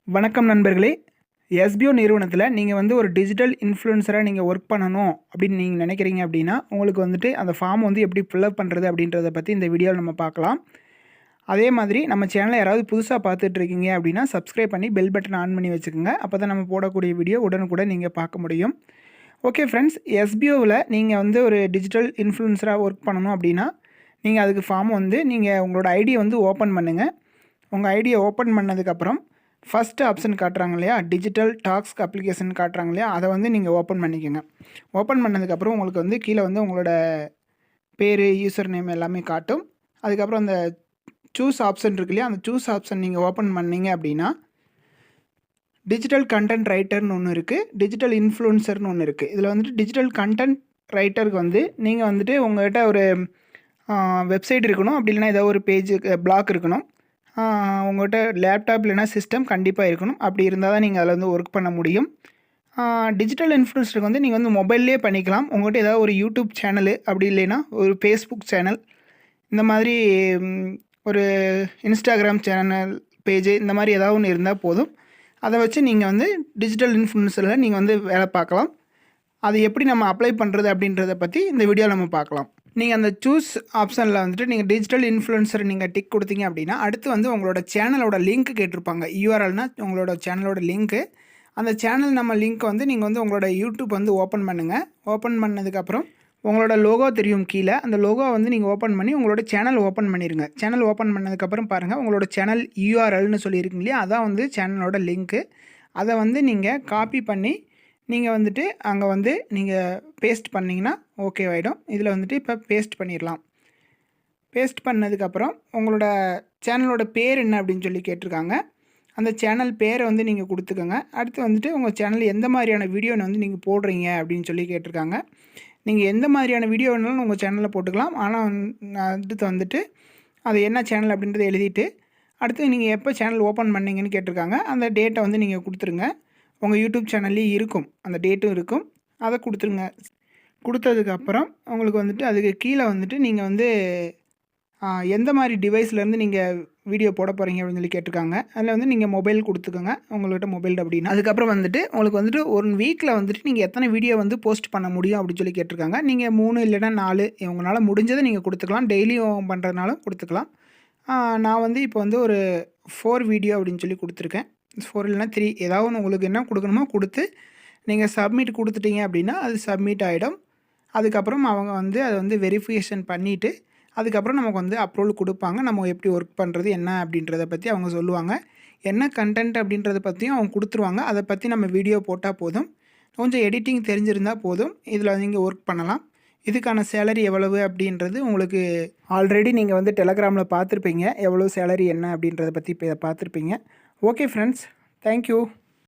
வணக்கம் நண்பர்களே. எஸ்பிஓ நிறுவனத்தில நீங்க வந்து ஒரு டிஜிட்டல் இன்ஃப்ளூயன்சரா நீங்க ஒர்க் பண்ணணும் அப்படின்னு நீங்க நினைக்கிறீங்க அப்படின்னா, உங்களுக்கு வந்துட்டு அந்த ஃபார்ம் வந்து எப்படி ஃபில் அப் பண்றது அப்படின்றத பத்தி இந்த வீடியோல நம்ம பார்க்கலாம். அதே மாதிரி நம்ம சேனல யாராவது புதுசா பார்த்துட்டு இருக்கீங்க அப்படின்னா, சப்ஸ்கிரைப் பண்ணி பெல் பட்டன் ஆன் பண்ணி வச்சுக்கோங்க. அப்பதான் நம்ம போடக்கூடிய வீடியோ உடனுக்குடன் நீங்க பார்க்க முடியும். ஓகே ஃப்ரெண்ட்ஸ், எஸ்பிஓல நீங்க வந்து ஒரு டிஜிட்டல் இன்ஃப்ளூயன்சரா ஒர்க் பண்ணணும் அப்படின்னா, நீங்க அதுக்கு ஃபார்ம் வந்து நீங்க உங்களோட ஐடிய வந்து ஓப்பன் பண்ணுங்க. உங்க ஐடிய ஓப்பன் பண்ணதுக்கப்புறம் ஃபர்ஸ்ட் ஆப்ஷன் காட்டுறாங்க இல்லையா, டிஜிட்டல் டாஸ்க் அப்ளிகேஷன் காட்டுறாங்க இல்லையா, அதை வந்து நீங்கள் ஓப்பன் பண்ணிக்கோங்க. ஓப்பன் பண்ணதுக்கப்புறம் உங்களுக்கு வந்து கீழே வந்து உங்களோட பேர், யூசர் நேம் எல்லாமே காட்டும். அதுக்கப்புறம் அந்த சூஸ் ஆப்ஷன் இருக்கு இல்லையா, அந்த சூஸ் ஆப்ஷன் நீங்கள் ஓப்பன் பண்ணீங்க அப்படின்னா டிஜிட்டல் கண்டென்ட் ரைட்டர்னு ஒன்று இருக்குது, டிஜிட்டல் இன்ஃப்ளூயன்சர்னு ஒன்று இருக்குது. இதில் வந்துட்டு டிஜிட்டல் கண்டென்ட் ரைட்டருக்கு வந்து நீங்கள் வந்துட்டு உங்கள்கிட்ட ஒரு வெப்சைட் இருக்கணும், அப்படி இல்லைனா ஏதோ ஒரு பிளாக் இருக்கணும். உங்கள்கிட்ட லேப்டாப் இல்லைனா சிஸ்டம் கண்டிப்பாக இருக்கணும். அப்படி இருந்தால் தான் நீங்கள் அதில் வந்து ஒர்க் பண்ண முடியும். டிஜிட்டல் இன்ஃப்ளூயன்சருக்கு வந்து நீங்கள் வந்து மொபைல்லே பண்ணிக்கலாம். உங்கள்கிட்ட ஏதாவது ஒரு யூடியூப் சேனலு, அப்படி இல்லைன்னா ஒரு ஃபேஸ்புக் சேனல், இந்த மாதிரி ஒரு இன்ஸ்டாகிராம் சேனல் பேஜு, இந்த மாதிரி ஏதாவது ஒன்று இருந்தால் போதும். அதை வச்சு நீங்கள் வந்து டிஜிட்டல் இன்ஃப்ளூயன்சரில் நீங்கள் வந்து வேலை பார்க்கலாம். அது எப்படி நம்ம அப்ளை பண்ணுறது அப்படின்றத பற்றி இந்த வீடியோவில் நம்ம பார்க்கலாம். நீங்கள் அந்த சூஸ் ஆப்ஷனில் வந்துட்டு நீங்கள் டிஜிட்டல் இன்ஃப்ளூயன்சர் நீங்கள் டிக் கொடுத்தீங்க அப்படின்னா, அடுத்து வந்து உங்களோட சேனலோட லிங்க் கேட்டிருப்பாங்க. யூஆர்எல்னால் உங்களோட சேனலோட லிங்க்கு. அந்த சேனல் நம்ம லிங்க் வந்து நீங்கள் வந்து உங்களோட யூடியூப் வந்து ஓப்பன் பண்ணுங்கள். ஓப்பன் பண்ணதுக்கப்புறம் உங்களோட லோகோ தெரியும் கீழே. அந்த லோகோ வந்து நீங்கள் ஓப்பன் பண்ணி உங்களோட சேனல் ஓப்பன் பண்ணிடுங்க. சேனல் ஓப்பன் பண்ணதுக்கப்புறம் பாருங்கள், உங்களோட சேனல் யூஆர்எல்னு சொல்லியிருக்கீங்க இல்லையா, அதான் வந்து சேனலோட லிங்க்கு. அதை வந்து நீங்கள் காப்பி பண்ணி நீங்கள் வந்துட்டு அங்கே வந்து நீங்கள் பேஸ்ட் பண்ணிங்கன்னா ஓகே ஆகிடும். இதில் வந்துட்டு இப்போ பேஸ்ட் பண்ணிடலாம். பேஸ்ட் பண்ணதுக்கப்புறம் உங்களோட சேனலோட பேர் என்ன அப்படின்னு சொல்லி கேட்டிருக்காங்க. அந்த சேனல் பேரை வந்து நீங்கள் கொடுத்துக்கோங்க. அடுத்து வந்துட்டு உங்கள் சேனல் எந்த மாதிரியான வீடியோன்னு வந்து நீங்கள் போடுறீங்க அப்படின்னு சொல்லி கேட்டிருக்காங்க. நீங்கள் எந்த மாதிரியான வீடியோ வேணாலும் உங்கள் சேனலில் போட்டுக்கலாம். ஆனால் அடுத்து வந்துட்டு அது என்ன சேனல் அப்படின்றத எழுதிட்டு, அடுத்து நீங்கள் எப்போ சேனல் ஓப்பன் பண்ணீங்கன்னு கேட்டிருக்காங்க. அந்த டேட்டை வந்து நீங்கள் கொடுத்துருங்க. உங்கள் யூடியூப் சேனல்லே இருக்கும், அந்த டேட்டும் இருக்கும், அதை கொடுத்துருங்க. கொடுத்ததுக்கப்புறம் உங்களுக்கு வந்துட்டு அதுக்கு கீழே வந்துட்டு நீங்கள் வந்து எந்த மாதிரி டிவைஸ்லேருந்து நீங்கள் வீடியோ போட போகிறீங்க அப்படின்னு சொல்லி கேட்டிருக்காங்க. அதில் வந்து நீங்கள் மொபைல் கொடுத்துக்கோங்க, உங்கள்கிட்ட மொபைல் அப்படின்னா. அதுக்கப்புறம் வந்துட்டு உங்களுக்கு வந்துட்டு 1 வீக்கில் வந்துட்டு நீங்கள் எத்தனை வீடியோ வந்து போஸ்ட் பண்ண முடியும் அப்படின்னு சொல்லி கேட்டிருக்காங்க. நீங்கள் 3 இல்லைனா 4 உங்களால் முடிஞ்சதை நீங்கள் கொடுத்துக்கலாம். டெய்லியும் பண்ணுறதுனாலும் கொடுத்துக்கலாம். நான் வந்து இப்போ வந்து ஒரு 4 வீடியோ அப்படின்னு சொல்லி கொடுத்துருக்கேன். 4 இல்லைனா 3 ஏதாவது ஒன்று உங்களுக்கு என்ன கொடுக்கணுமோ கொடுத்து நீங்கள் சப்மிட் கொடுத்துட்டீங்க அப்படின்னா அது சப்மிட் ஆகிடும். அதுக்கப்புறம் அவங்க வந்து அதை வந்து வெரிஃபிகேஷன் பண்ணிவிட்டு அதுக்கப்புறம் நமக்கு வந்து அப்ரூவல் கொடுப்பாங்க. நம்ம எப்படி ஒர்க் பண்ணுறது என்ன அப்படின்றத பற்றி அவங்க சொல்லுவாங்க. என்ன கண்டென்ட் அப்படின்றத பற்றியும் அவங்க கொடுத்துருவாங்க. அதை பற்றி நம்ம வீடியோ போட்டால் போதும். கொஞ்சம் எடிட்டிங் தெரிஞ்சிருந்தால் போதும், இதில் நீங்கள் ஒர்க் பண்ணலாம். இதுக்கான சேலரி எவ்வளவு அப்படின்றது உங்களுக்கு ஆல்ரெடி நீங்கள் வந்து டெலகிராமில் பார்த்துருப்பீங்க. எவ்வளோ சேலரி என்ன அப்படின்றத பற்றி இப்போ பார்த்துருப்பீங்க. Okay friends, thank you.